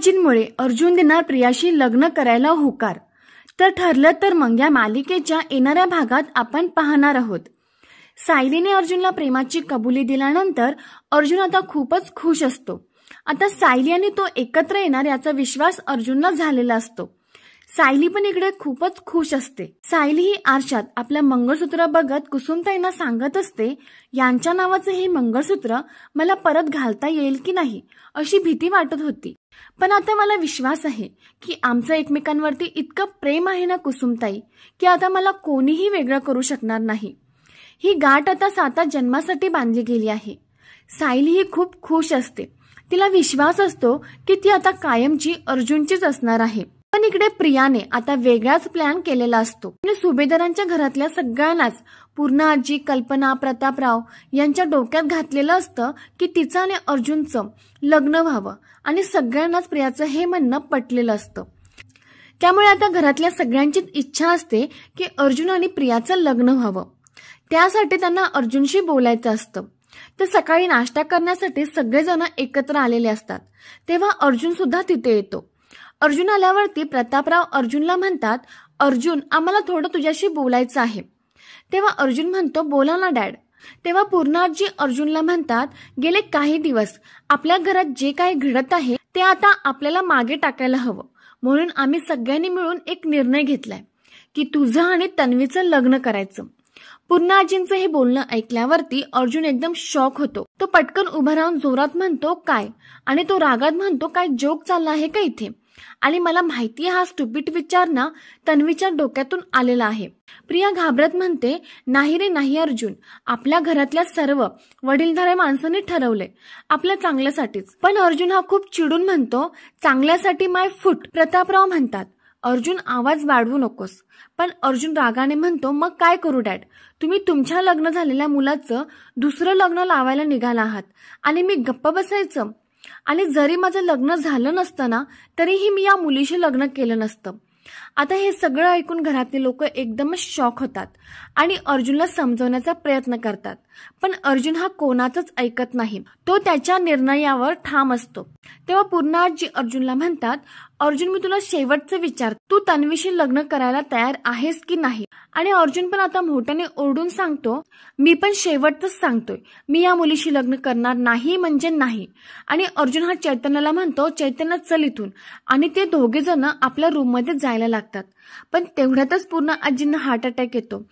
आजींमुळे अर्जुन देणार प्रियाशी लग्न करायला होकार। तर ठरलं तर मग या मालिकेच्या येणाऱ्या भागात आपण पाहणार आहोत। सायलीने अर्जुनला प्रेमाची कबुली दिल्यानंतर अर्जुन आता खूपच खुश असतो। आता सायली आणि तो एकत्र येणार याचा विश्वास अर्जुनला झालेला असतो। सायली पण इकडे खूपच खुश असते। सायली ही आरशात आपलं मंगळसूत्र बघत कुसुमताईंना सांगत असते, यांच्या नावाचं हे मंगळसूत्र मला परत घालता येईल की नाही अशी भीती वाटत होती, पण आता मला विश्वास आहे की आमचं एकमेकांवरती इतकं प्रेम आहे ना कुसुमताई, की आता मला कोणीही वेगळं करू शकणार नाही। ही गाठ आता 7 जन्मासाठी बांधली गेली आहे। सायली ही खूप खुश असते। तिला विश्वास असतो की ती आता कायमची अर्जुनचीच असणार आहे। पण इकडे प्रियाने आता वेगळाच प्लॅन केलेला असतो आणि सुभेदारांच्या घरातल्या सगळ्यांनाच पूर्ण आजी, कल्पना, प्रतापराव यांच्या डोक्यात घातलेलं असतं की तिचं आणि अर्जुनचं लग्न व्हावं आणि सगळ्यांनाच प्रियाचं हे म्हणणं पटलेलं असतं। त्यामुळे आता घरातल्या सगळ्यांचीच इच्छा असते की अर्जुन आणि प्रियाचं लग्न व्हावं। त्यासाठी त्यांना अर्जुनशी बोलायचं असतं। तर सकाळी नाश्ता करण्यासाठी सगळेजण एकत्र आलेले असतात, तेव्हा अर्जुन सुद्धा तिथे येतो। अर्जुन आल्यावरती प्रतापराव अर्जुनला म्हणतात, अर्जुन आम्हाला थोडं तुझ्याशी बोलायचं आहे। तेव्हा अर्जुन म्हणतो, बोला ना डॅड। तेव्हा पूर्णाजी अर्जुनला म्हणतात, गेले काही दिवस आपल्या घरात जे काही घडत आहे ते आता आपल्याला मागे टाकायला हवं, म्हणून आम्ही सगळ्यांनी मिळून एक निर्णय घेतलाय की तुझं आणि तन्वीचं लग्न करायचं। पूर्णाजींचं हे बोलणं ऐकल्यावरती अर्जुन एकदम शॉक होतो। तो पटकन उभा राहून जोरात म्हणतो, काय? आणि तो रागात म्हणतो, काय जोक चालला आहे का इथे? आणि मला माहिती हा स्टुपिड विचार ना तन्वीच्या डोक्यातून आलेला आहे। प्रिया घाबरत म्हणते, नाही रे नाही अर्जुन, आपल्या घरातल्या सर्व वडीलधाऱ्या माणसांनी ठरवले आपल्या चांगल्यासाठीच। पण अर्जुन हा खूप चिडून म्हणतो, चांगल्यासाठी माय फूट। प्रतापराव म्हणतात, अर्जुन आवाज वाढवू नकोस। पण अर्जुन रागाने म्हणतो, मग काय करू डॅड? तुम्ही तुमच्या लग्न झालेल्या मुलाचं दुसरं लग्न लावायला निघाला आहात आणि मी गप्प बसायचं? आणि जरी माझं लग्न झालं नसतं ना तरीही मी या मुलीशी लग्न केलं नसतं। आता हे सगळं ऐकून घरातले लोक एकदमच शॉक होतात आणि अर्जुनला समजवण्याचा प्रयत्न करतात, पण अर्जुन हा कोणाचंच ऐकत नाही। तो त्याच्या निर्णयावर ठाम असतो। तेव्हा पूर्णाजी अर्जुनला म्हणतात, अर्जुन मी तुला शेवटचं विचार, तू तन्वीशी लग्न करायला तयार आहेस की नाही? आणि अर्जुन पण आता मोठ्याने ओरडून सांगतो, मी पण शेवटच सांगतोय, मी या मुलीशी लग्न करणार नाही म्हणजे नाही। आणि अर्जुन हा चैतन्याला म्हणतो, चैतन्य चल इथून। आणि ते दोघे जण आपल्या रूम मध्ये जायला लागतात, पण तेवढ्यातच पूर्ण आजींना हार्ट अटॅक येतो